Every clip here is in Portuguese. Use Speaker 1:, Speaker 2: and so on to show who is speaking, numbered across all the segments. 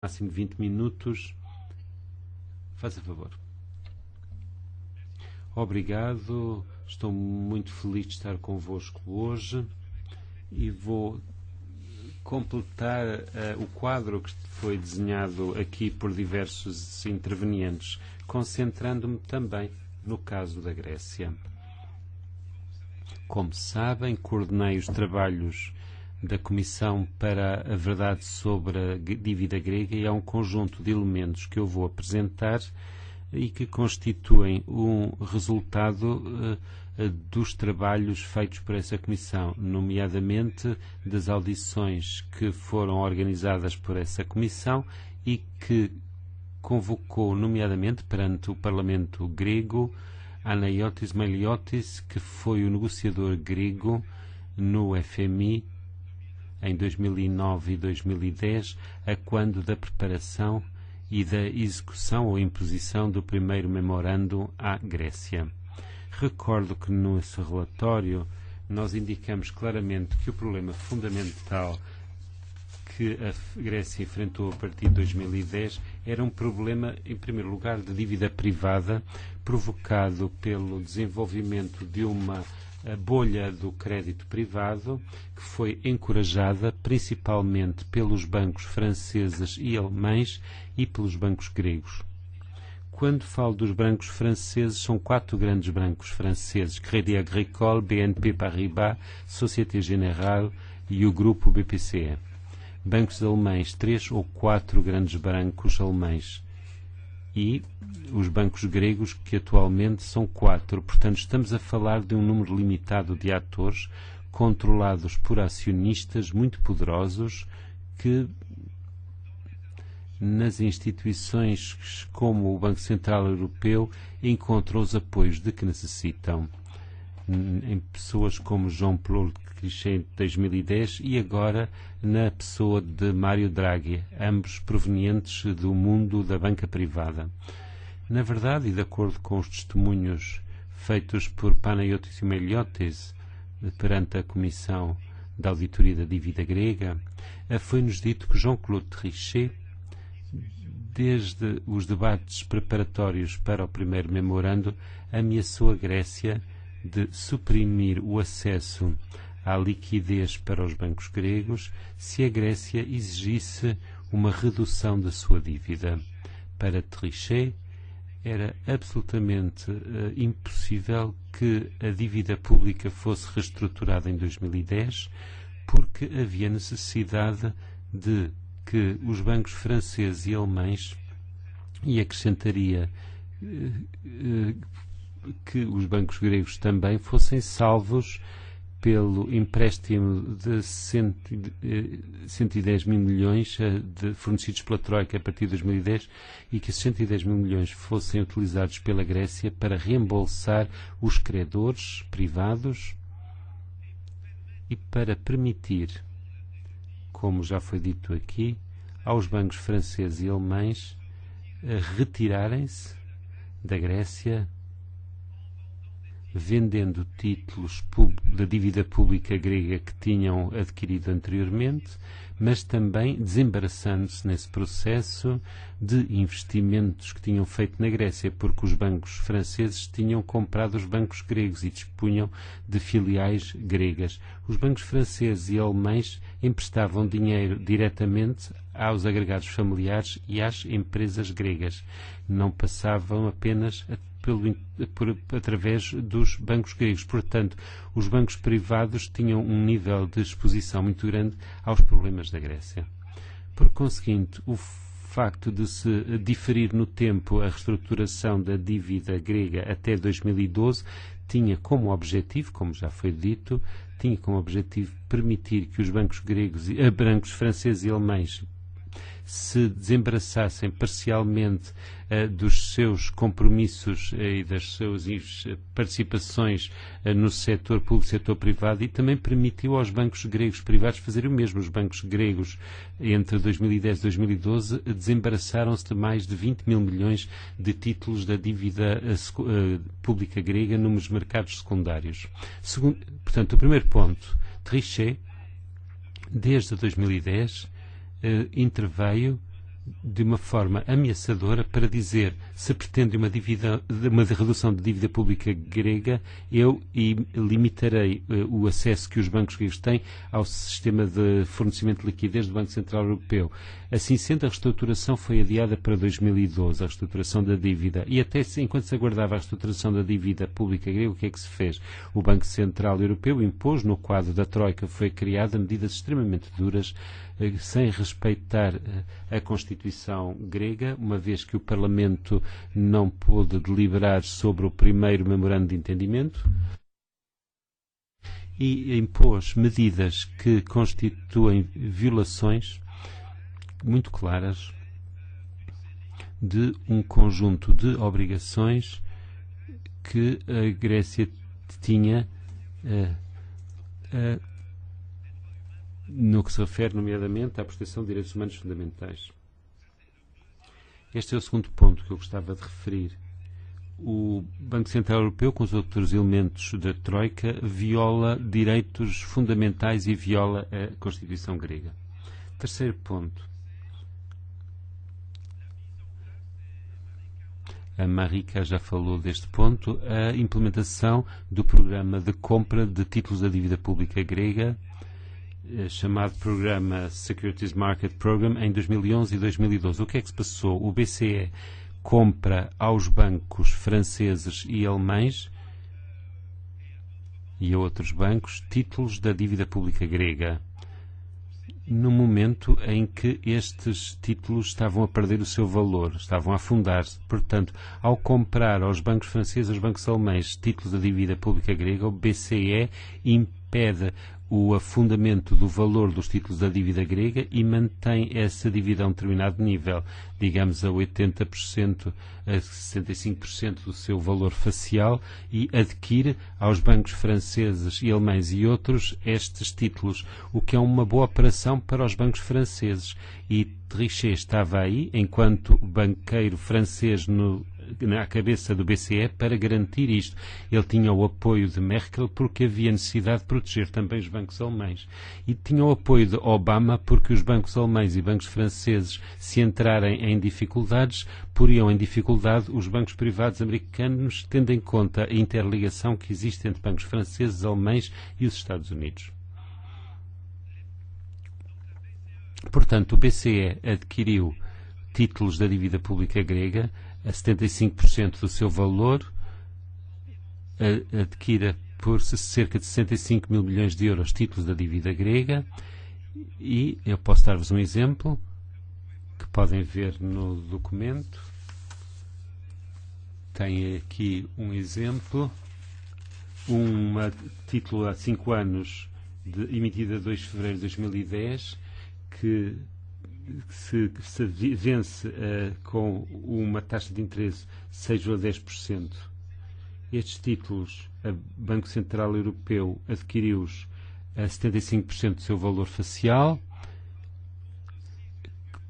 Speaker 1: máximo 20 minutos. Faça favor. Obrigado. Estou muito feliz de estar convosco hoje e vou completar o quadro que foi desenhado aqui por diversos intervenientes, concentrando-me também no caso da Grécia. Como sabem, coordenei os trabalhos da Comissão para a Verdade sobre a Dívida Grega e há um conjunto de elementos que eu vou apresentar e que constituem um resultado dos trabalhos feitos por essa Comissão, nomeadamente das audições que foram organizadas por essa Comissão e que convocou, nomeadamente, perante o Parlamento grego, Anaiotis Meliotis, que foi o negociador grego no FMI em 2009 e 2010, a quando da preparação e da execução ou imposição do primeiro memorando à Grécia. Recordo que nesse relatório nós indicamos claramente que o problema fundamental que a Grécia enfrentou a partir de 2010 era um problema, em primeiro lugar, de dívida privada, provocado pelo desenvolvimento de uma bolha do crédito privado, que foi encorajada principalmente pelos bancos franceses e alemães e pelos bancos gregos. Quando falo dos bancos franceses, são 4 grandes bancos franceses: Crédit Agricole, BNP Paribas, Société Générale e o grupo BPCE. Bancos alemães, 3 ou 4 grandes bancos alemães. E os bancos gregos, que atualmente são 4. Portanto, estamos a falar de um número limitado de atores controlados por acionistas muito poderosos que, nas instituições como o Banco Central Europeu, encontram os apoios de que necessitam. Em pessoas como Jean-Paul Trichet em 2010 e agora na pessoa de Mário Draghi, ambos provenientes do mundo da banca privada. Na verdade, e de acordo com os testemunhos feitos por Panayotis e Meliotis perante a Comissão da Auditoria da Dívida Grega, foi-nos dito que Jean-Claude Trichet, desde os debates preparatórios para o primeiro memorando, ameaçou a Grécia de suprimir o acesso à liquidez para os bancos gregos se a Grécia exigisse uma redução da sua dívida. Para Trichet, era absolutamente impossível que a dívida pública fosse reestruturada em 2010, porque havia necessidade de que os bancos franceses e alemães, e acrescentaria que os bancos gregos também fossem salvos pelo empréstimo de 110 mil milhões fornecidos pela Troika a partir de 2010 e que esses 110 mil milhões fossem utilizados pela Grécia para reembolsar os credores privados e para permitir, como já foi dito aqui, aos bancos franceses e alemães retirarem-se da Grécia vendendo títulos da dívida pública grega que tinham adquirido anteriormente, mas também desembaraçando-se nesse processo de investimentos que tinham feito na Grécia, porque os bancos franceses tinham comprado os bancos gregos e dispunham de filiais gregas. Os bancos franceses e alemães emprestavam dinheiro diretamente aos agregados familiares e às empresas gregas. Não passavam apenas através dos bancos gregos. Portanto, os bancos privados tinham um nível de exposição muito grande aos problemas da Grécia. Por conseguinte, o facto de se diferir no tempo a reestruturação da dívida grega até 2012 tinha como objetivo, como já foi dito, tinha como objetivo permitir que os bancos bancos franceses e alemães se desembaraçassem parcialmente dos seus compromissos e das suas participações no setor público e setor privado, e também permitiu aos bancos gregos privados fazerem o mesmo. Os bancos gregos, entre 2010 e 2012, desembaraçaram-se de mais de 20 mil milhões de títulos da dívida pública grega nos mercados secundários. Portanto, o primeiro ponto, Trichet, desde 2010, interveio de uma forma ameaçadora para dizer se pretende uma redução de dívida pública grega, eu limitarei o acesso que os bancos gregos têm ao sistema de fornecimento de liquidez do Banco Central Europeu. Assim sendo, a reestruturação foi adiada para 2012, a reestruturação da dívida. E até enquanto se aguardava a reestruturação da dívida pública grega, o que é que se fez? O Banco Central Europeu impôs, no quadro da Troika, foi criada medidas extremamente duras, sem respeitar a Constituição grega, uma vez que o Parlamento não pôde deliberar sobre o primeiro memorando de entendimento, e impôs medidas que constituem violações muito claras de um conjunto de obrigações que a Grécia tinha no que se refere, nomeadamente, à proteção de direitos humanos fundamentais. Este é o segundo ponto que eu gostava de referir. O Banco Central Europeu, com os outros elementos da Troika, viola direitos fundamentais e viola a Constituição grega. Terceiro ponto. A Marika já falou deste ponto. A implementação do programa de compra de títulos da dívida pública grega, chamado Programa Securities Market Program, em 2011 e 2012. O que é que se passou? O BCE compra aos bancos franceses e alemães e a outros bancos títulos da dívida pública grega, no momento em que estes títulos estavam a perder o seu valor, estavam a afundar-se. Portanto, ao comprar aos bancos franceses e aos bancos alemães títulos da dívida pública grega, o BCE impede o afundamento do valor dos títulos da dívida grega e mantém essa dívida a um determinado nível, digamos a 80%, a 65% do seu valor facial, e adquire aos bancos franceses e alemães e outros estes títulos, o que é uma boa operação para os bancos franceses. E Trichet estava aí, enquanto banqueiro francês na cabeça do BCE, para garantir isto. Ele tinha o apoio de Merkel porque havia necessidade de proteger também os bancos alemães. E tinha o apoio de Obama porque os bancos alemães e bancos franceses, se entrarem em dificuldades, poriam em dificuldade os bancos privados americanos, tendo em conta a interligação que existe entre bancos franceses, alemães e os Estados Unidos. Portanto, o BCE adquiriu títulos da dívida pública grega a 75% do seu valor, adquira por cerca de 65 mil milhões de euros títulos da dívida grega, e eu posso dar-vos um exemplo que podem ver no documento. Tem aqui um exemplo, título há 5 anos, emitida a 2 de fevereiro de 2010, que se vence com uma taxa de interesse de 6,10%. Estes títulos, o Banco Central Europeu adquiriu-os a 75% do seu valor facial,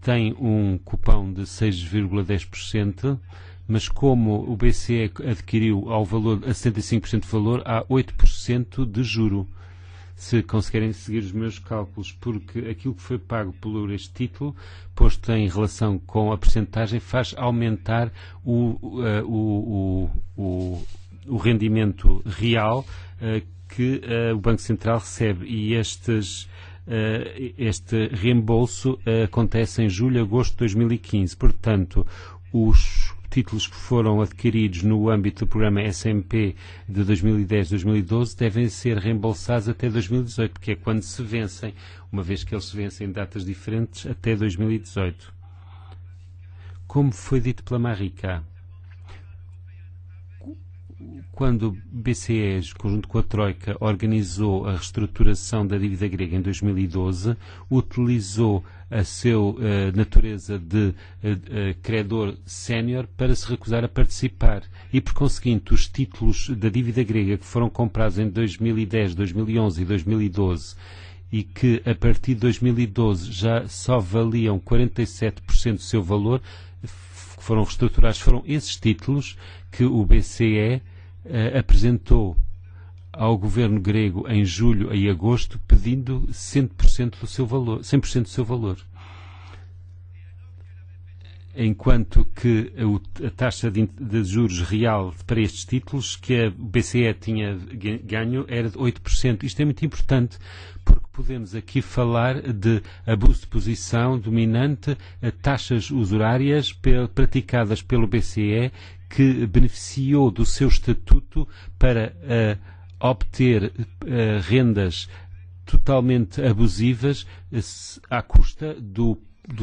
Speaker 1: tem um cupão de 6,10%, mas como o BCE adquiriu ao valor, a 75% de valor, há 8% de juro. Se conseguirem seguir os meus cálculos, porque aquilo que foi pago por este título, posto em relação com a percentagem, faz aumentar o rendimento real que o Banco Central recebe. E este reembolso acontece em julho e agosto de 2015. Portanto, os títulos que foram adquiridos no âmbito do programa SMP de 2010-2012 devem ser reembolsados até 2018, porque é quando se vencem, uma vez que eles se vencem em datas diferentes, até 2018. Como foi dito pela Marika, quando o BCE, conjunto com a Troika, organizou a reestruturação da dívida grega em 2012, utilizou a sua natureza de credor sénior para se recusar a participar. E, por conseguinte, os títulos da dívida grega que foram comprados em 2010, 2011 e 2012 e que, a partir de 2012, já só valiam 47% do seu valor, que foram reestruturados, foram esses títulos que o BCE apresentou ao governo grego em julho e agosto, pedindo 100% do seu valor, 100% do seu valor. enquanto que a taxa de juros real para estes títulos que a BCE tinha ganho era de 8%. Isto é muito importante porque podemos aqui falar de abuso de posição dominante, taxas usurárias praticadas pelo BCE que beneficiou do seu estatuto para obter rendas totalmente abusivas à custa dos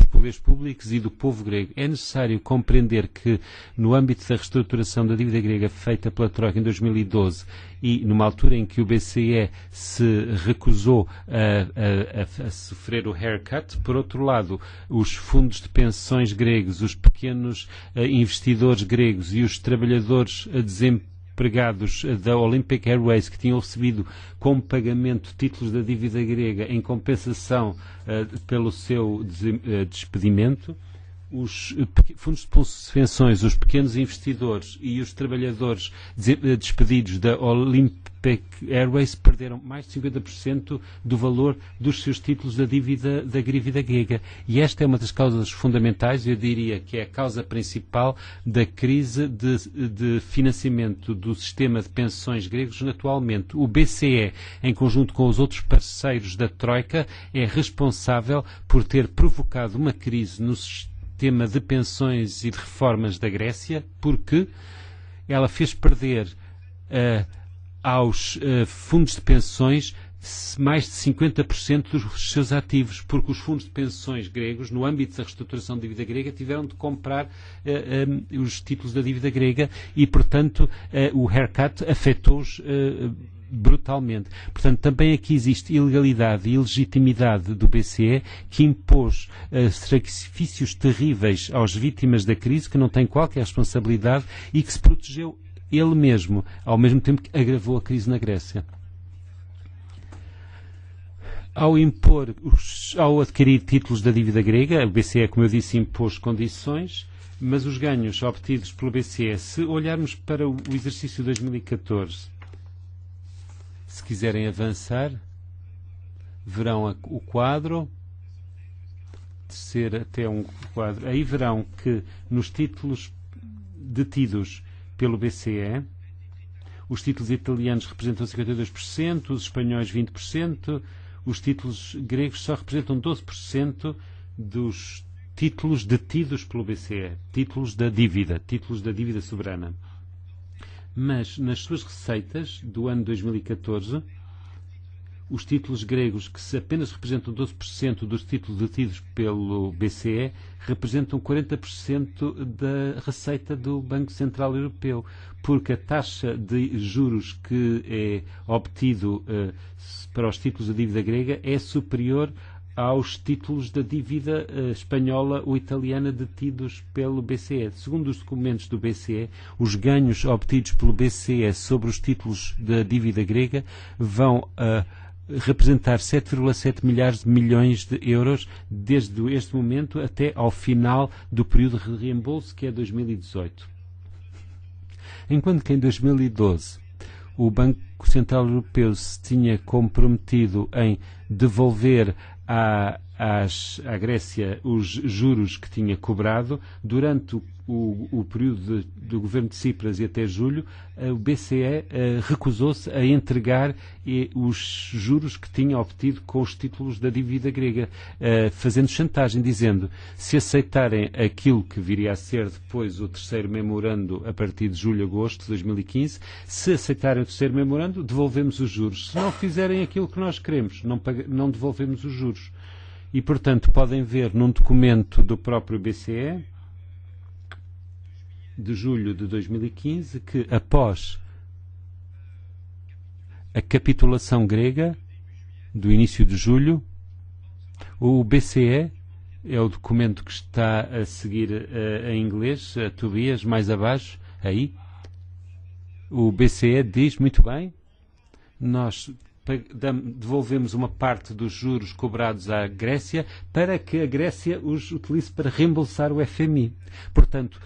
Speaker 1: poderes públicos e do povo grego. É necessário compreender que, no âmbito da reestruturação da dívida grega feita pela Troika em 2012 e numa altura em que o BCE se recusou a sofrer o haircut, por outro lado, os fundos de pensões gregos, os pequenos investidores gregos e os trabalhadores desempregados da Olympic Airways que tinham recebido como pagamento títulos da dívida grega em compensação pelo seu despedimento, os fundos de pensões, os pequenos investidores e os trabalhadores despedidos da Olympic Airways perderam mais de 50% do valor dos seus títulos da dívida grega. E esta é uma das causas fundamentais, eu diria que é a causa principal da crise de financiamento do sistema de pensões gregos atualmente. O BCE, em conjunto com os outros parceiros da Troika, é responsável por ter provocado uma crise no sistema de pensões e de reformas da Grécia, porque ela fez perder aos fundos de pensões mais de 50% dos seus ativos, porque os fundos de pensões gregos, no âmbito da reestruturação da dívida grega, tiveram de comprar os títulos da dívida grega e, portanto, o haircut afetou-os brutalmente. Portanto, também aqui existe ilegalidade e ilegitimidade do BCE que impôs sacrifícios terríveis às vítimas da crise, que não têm qualquer responsabilidade e que se protegeu ele mesmo, ao mesmo tempo que agravou a crise na Grécia. Ao adquirir títulos da dívida grega, o BCE, como eu disse, impôs condições, mas os ganhos obtidos pelo BCE, se olharmos para o exercício 2014, se quiserem avançar, verão o quadro, descer até um quadro, aí verão que nos títulos detidos pelo BCE, os títulos italianos representam 52%, os espanhóis 20%, os títulos gregos só representam 12% dos títulos detidos pelo BCE, títulos da dívida soberana. Mas nas suas receitas do ano 2014, os títulos gregos, que apenas representam 12% dos títulos detidos pelo BCE, representam 40% da receita do Banco Central Europeu, porque a taxa de juros que é obtido para os títulos da dívida grega é superior aos títulos da dívida espanhola ou italiana detidos pelo BCE. Segundo os documentos do BCE, os ganhos obtidos pelo BCE sobre os títulos da dívida grega vão representar 7,7 milhares de milhões de euros desde este momento até ao final do período de reembolso, que é 2018. Enquanto que em 2012 o Banco Central Europeu se tinha comprometido em devolver à Grécia os juros que tinha cobrado durante o período do governo de Tsipras e até julho, o BCE recusou-se a entregar os juros que tinha obtido com os títulos da dívida grega, fazendo chantagem, dizendo: se aceitarem aquilo que viria a ser depois o terceiro memorando a partir de julho-agosto de 2015, se aceitarem o terceiro memorando, devolvemos os juros. Se não fizerem aquilo que nós queremos, não devolvemos os juros. E, portanto, podem ver num documento do próprio BCE, de julho de 2015, que após a capitulação grega, do início de julho, o BCE, é o documento que está a seguir em inglês, Tobias, mais abaixo, aí, o BCE diz, muito bem, nós devolvemos uma parte dos juros cobrados à Grécia para que a Grécia os utilize para reembolsar o FMI. Portanto,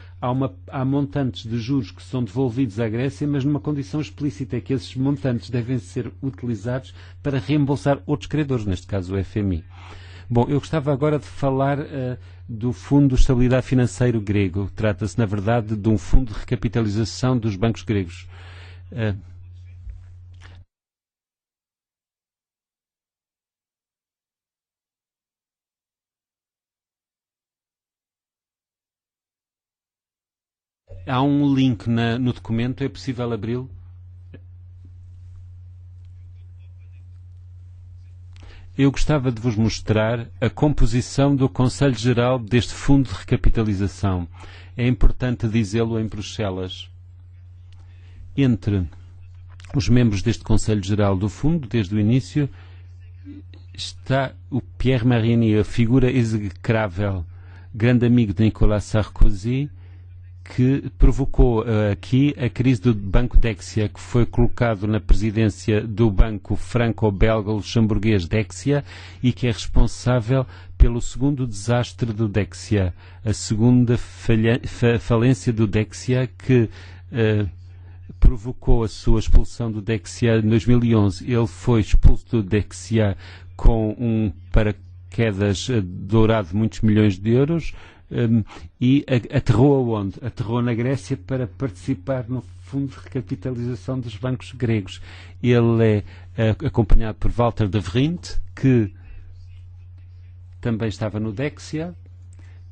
Speaker 1: há montantes de juros que são devolvidos à Grécia, mas numa condição explícita, é que esses montantes devem ser utilizados para reembolsar outros credores, neste caso o FMI. Bom, eu gostava agora de falar do Fundo de Estabilidade Financeiro grego. Trata-se, na verdade, de um fundo de recapitalização dos bancos gregos. Há um link no documento, é possível abri-lo? Eu gostava de vos mostrar a composição do Conselho Geral deste Fundo de Recapitalização. É importante dizê-lo em Bruxelas. Entre os membros deste Conselho Geral do Fundo, desde o início, está o Pierre Marini, a figura execrável, grande amigo de Nicolas Sarkozy, que provocou aqui a crise do Banco Dexia, que foi colocado na presidência do banco franco-belga-luxemburguês Dexia e que é responsável pelo segundo desastre do Dexia, a segunda falência do Dexia, que provocou a sua expulsão do Dexia em 2011. Ele foi expulso do Dexia com um paraquedas dourado de muitos milhões de euros, e aterrou aonde? Aterrou na Grécia para participar no fundo de recapitalização dos bancos gregos. Ele é acompanhado por Walter de Vriend, que também estava no Dexia,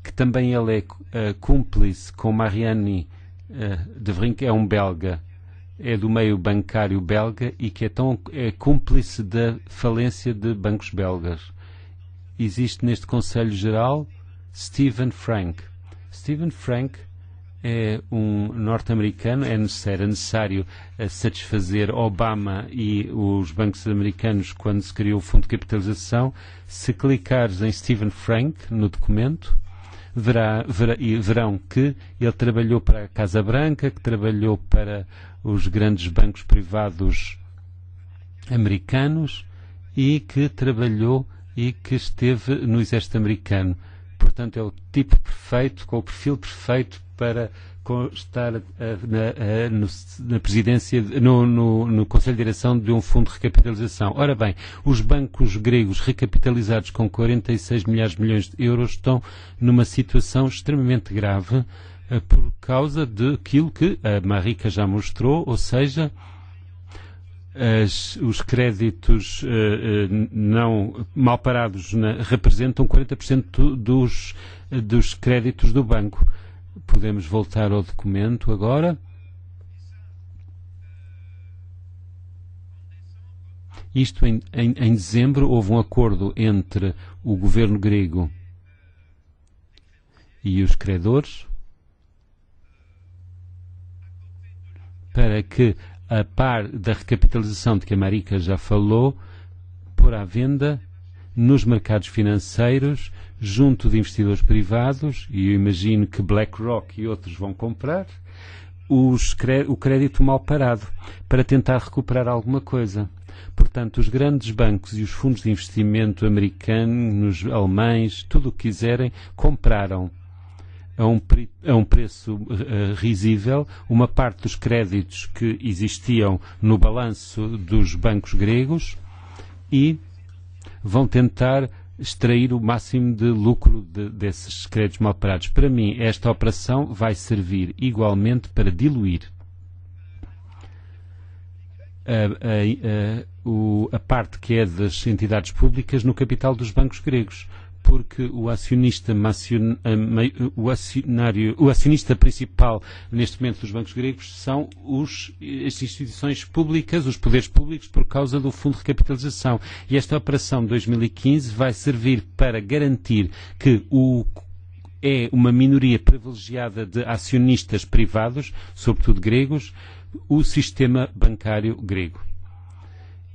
Speaker 1: que também ele é cúmplice com Mariani de Vriend, que é um belga, é do meio bancário belga e que é cúmplice da falência de bancos belgas. Existe neste Conselho Geral Stephen Frank. Stephen Frank é um norte-americano, era necessário satisfazer Obama e os bancos americanos quando se criou o Fundo de Capitalização. Se clicares em Stephen Frank no documento, verão que ele trabalhou para a Casa Branca, que trabalhou para os grandes bancos privados americanos e que trabalhou e que esteve no exército americano. Portanto, é o tipo perfeito, com o perfil perfeito para estar na presidência, no Conselho de Direção de um fundo de recapitalização. Ora bem, os bancos gregos recapitalizados com 46 milhares de milhões de euros estão numa situação extremamente grave por causa daquilo que a Marica já mostrou, ou seja, os créditos não mal parados representam 40% dos créditos do banco. Podemos voltar ao documento agora. Isto em dezembro houve um acordo entre o governo grego e os credores para que, a par da recapitalização de que a Marica já falou, pôr à venda nos mercados financeiros, junto de investidores privados, e eu imagino que BlackRock e outros vão comprar, o crédito mal parado, para tentar recuperar alguma coisa. Portanto, os grandes bancos e os fundos de investimento americanos, alemães, tudo o que quiserem, compraram a um preço risível uma parte dos créditos que existiam no balanço dos bancos gregos e vão tentar extrair o máximo de lucro desses créditos mal parados. Para mim, esta operação vai servir igualmente para diluir a parte que é das entidades públicas no capital dos bancos gregos, porque o acionista principal neste momento dos bancos gregos são as instituições públicas, os poderes públicos, por causa do fundo de recapitalização. E esta operação de 2015 vai servir para garantir que é uma minoria privilegiada de acionistas privados, sobretudo gregos, o sistema bancário grego.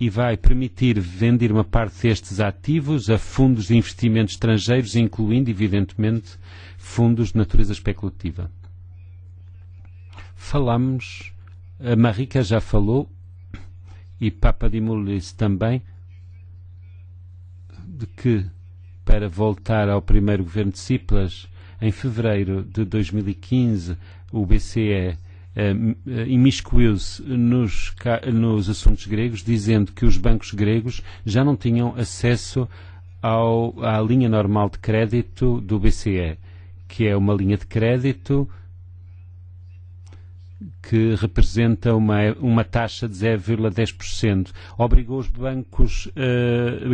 Speaker 1: E vai permitir vender uma parte destes ativos a fundos de investimento estrangeiros, incluindo, evidentemente, fundos de natureza especulativa. Falamos, a Marica já falou, e Papadimoulis também, de que, para voltar ao primeiro governo de Tsipras, em fevereiro de 2015, o BCE imiscuiu-se nos assuntos gregos, dizendo que os bancos gregos já não tinham acesso à linha normal de crédito do BCE, que é uma linha de crédito que representa uma taxa de 0,10%. Obrigou os bancos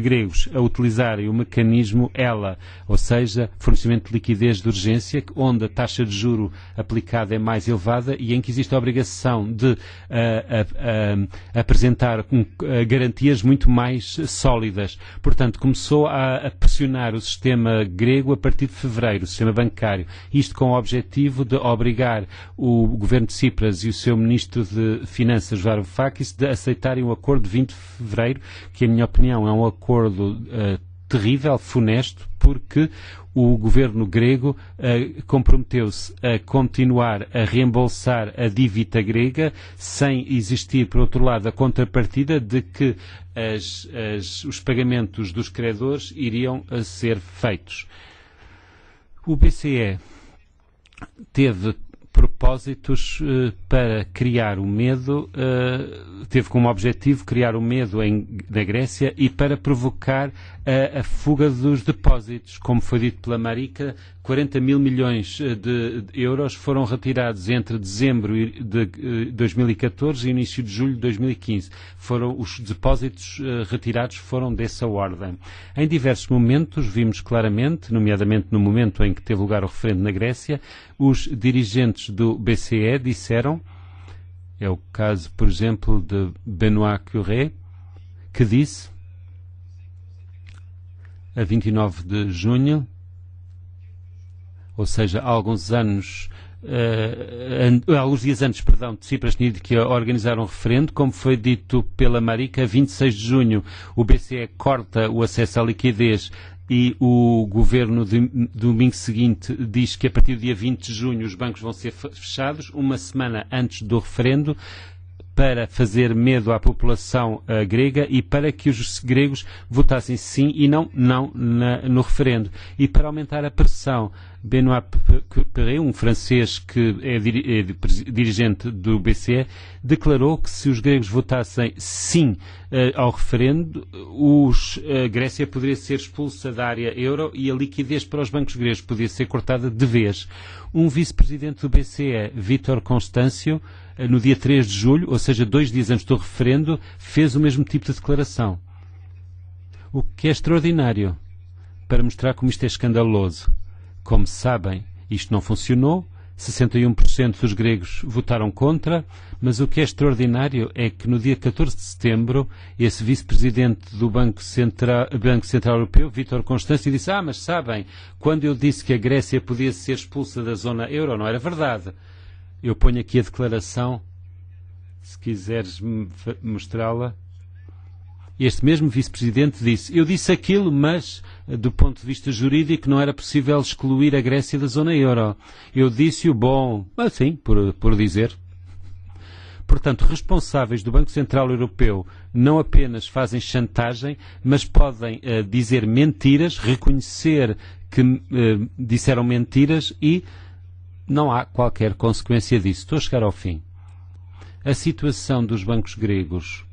Speaker 1: gregos a utilizarem o mecanismo ELA, ou seja, fornecimento de liquidez de urgência, onde a taxa de juro aplicada é mais elevada e em que existe a obrigação de apresentar garantias muito mais sólidas. Portanto, começou a pressionar o sistema grego a partir de fevereiro, o sistema bancário. Isto com o objetivo de obrigar o governo de Cipras e o seu ministro de Finanças, Varoufakis, de aceitarem o acordo de 20 de fevereiro, que, na minha opinião, é um acordo terrível, funesto, porque o governo grego comprometeu-se a continuar a reembolsar a dívida grega sem existir, por outro lado, a contrapartida de que os pagamentos dos credores iriam a ser feitos. O BCE teve propósitos para criar o medo, teve como objetivo criar o medo na Grécia e para provocar a fuga dos depósitos. Como foi dito pela Marica, 40 mil milhões de euros foram retirados entre dezembro de 2014 e início de julho de 2015. Os depósitos retirados foram dessa ordem. Em diversos momentos vimos claramente, nomeadamente no momento em que teve lugar o referendo na Grécia, os dirigentes do BCE disseram, é o caso, por exemplo, de Benoît Cœuré, que disse, a 29 de junho, ou seja, há alguns dias antes, de Cipras tinha dito que ia organizar um referendo, como foi dito pela Marica, a 26 de junho o BCE corta o acesso à liquidez e o governo do domingo seguinte diz que a partir do dia 20 de junho os bancos vão ser fechados, uma semana antes do referendo, para fazer medo à população grega e para que os gregos votassem sim e não no referendo. E para aumentar a pressão, Benoît Cœuré, um francês que é dirigente do BCE, declarou que se os gregos votassem sim ao referendo, a Grécia poderia ser expulsa da área euro e a liquidez para os bancos gregos poderia ser cortada de vez. Um vice-presidente do BCE, Vítor Constâncio, no dia 3 de julho, ou seja, 2 dias antes do referendo, fez o mesmo tipo de declaração. O que é extraordinário, para mostrar como isto é escandaloso. Como sabem, isto não funcionou, 61% dos gregos votaram contra, mas o que é extraordinário é que no dia 14 de setembro, esse vice-presidente do Banco Central Europeu, Vítor Constâncio, disse, mas sabem, quando eu disse que a Grécia podia ser expulsa da zona euro, não era verdade. Eu ponho aqui a declaração, se quiseres mostrá-la. Este mesmo vice-presidente disse, eu disse aquilo, mas do ponto de vista jurídico não era possível excluir a Grécia da zona euro. Eu disse-o bom, assim, por dizer. Portanto, responsáveis do Banco Central Europeu não apenas fazem chantagem, mas podem dizer mentiras, reconhecer que disseram mentiras e não há qualquer consequência disso. Estou a chegar ao fim. A situação dos bancos gregos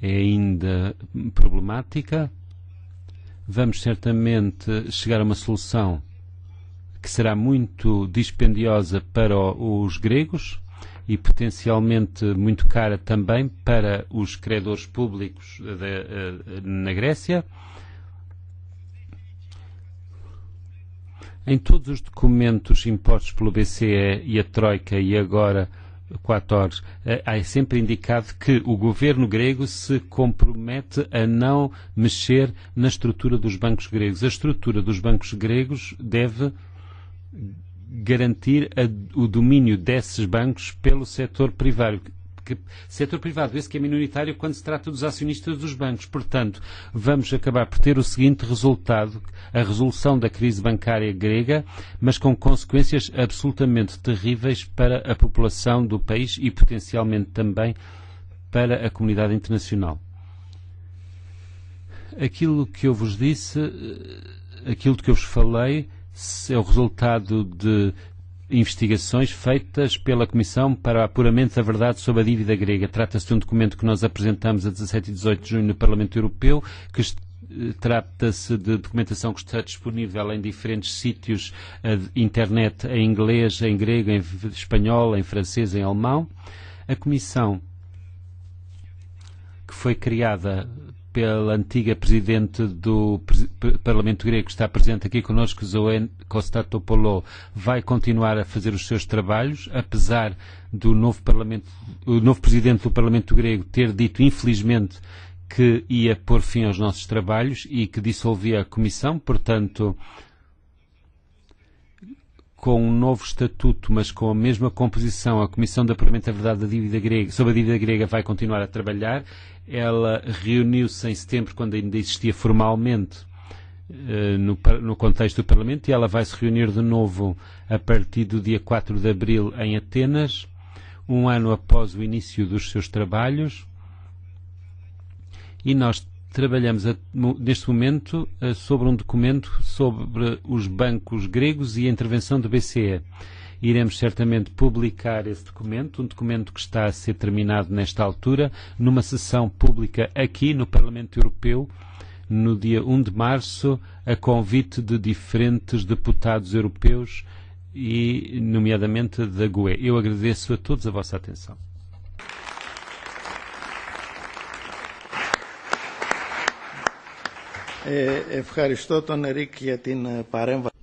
Speaker 1: é ainda problemática. Vamos certamente chegar a uma solução que será muito dispendiosa para os gregos e potencialmente muito cara também para os credores públicos na Grécia. Em todos os documentos impostos pelo BCE e a Troika e agora 4 horas, é sempre indicado que o governo grego se compromete a não mexer na estrutura dos bancos gregos. A estrutura dos bancos gregos deve garantir o domínio desses bancos pelo setor privado. Setor privado, esse que é minoritário quando se trata dos acionistas dos bancos. Portanto, vamos acabar por ter o seguinte resultado, a resolução da crise bancária grega, mas com consequências absolutamente terríveis para a população do país e potencialmente também para a comunidade internacional. Aquilo que eu vos disse, aquilo que eu vos falei, é o resultado de investigações feitas pela Comissão para o apuramento da verdade sobre a dívida grega. Trata-se de um documento que nós apresentamos a 17 e 18 de junho no Parlamento Europeu, que trata-se de documentação que está disponível em diferentes sítios internet, em inglês, em grego, em espanhol, em francês, em alemão. A Comissão, que foi criada pela antiga Presidente do Parlamento Grego, que está presente aqui connosco, Zoe Konstantopoulos, vai continuar a fazer os seus trabalhos, apesar do o novo Presidente do Parlamento Grego ter dito, infelizmente, que ia pôr fim aos nossos trabalhos e que dissolvia a Comissão. Portanto, com um novo estatuto, mas com a mesma composição, a Comissão de Apuramento da Verdade da Dívida Grega, sobre a dívida grega vai continuar a trabalhar. Ela reuniu-se em setembro, quando ainda existia formalmente no contexto do Parlamento, e ela vai se reunir de novo a partir do dia 4 de abril em Atenas, um ano após o início dos seus trabalhos. E nós trabalhamos neste momento sobre um documento sobre os bancos gregos e a intervenção do BCE. Iremos certamente publicar esse documento, um documento que está a ser terminado nesta altura, numa sessão pública aqui no Parlamento Europeu, no dia 1 de março, a convite de diferentes deputados europeus e, nomeadamente, da GUE. Eu agradeço a todos a vossa atenção.
Speaker 2: Ευχαριστώ τον Ερικ για την παρέμβαση.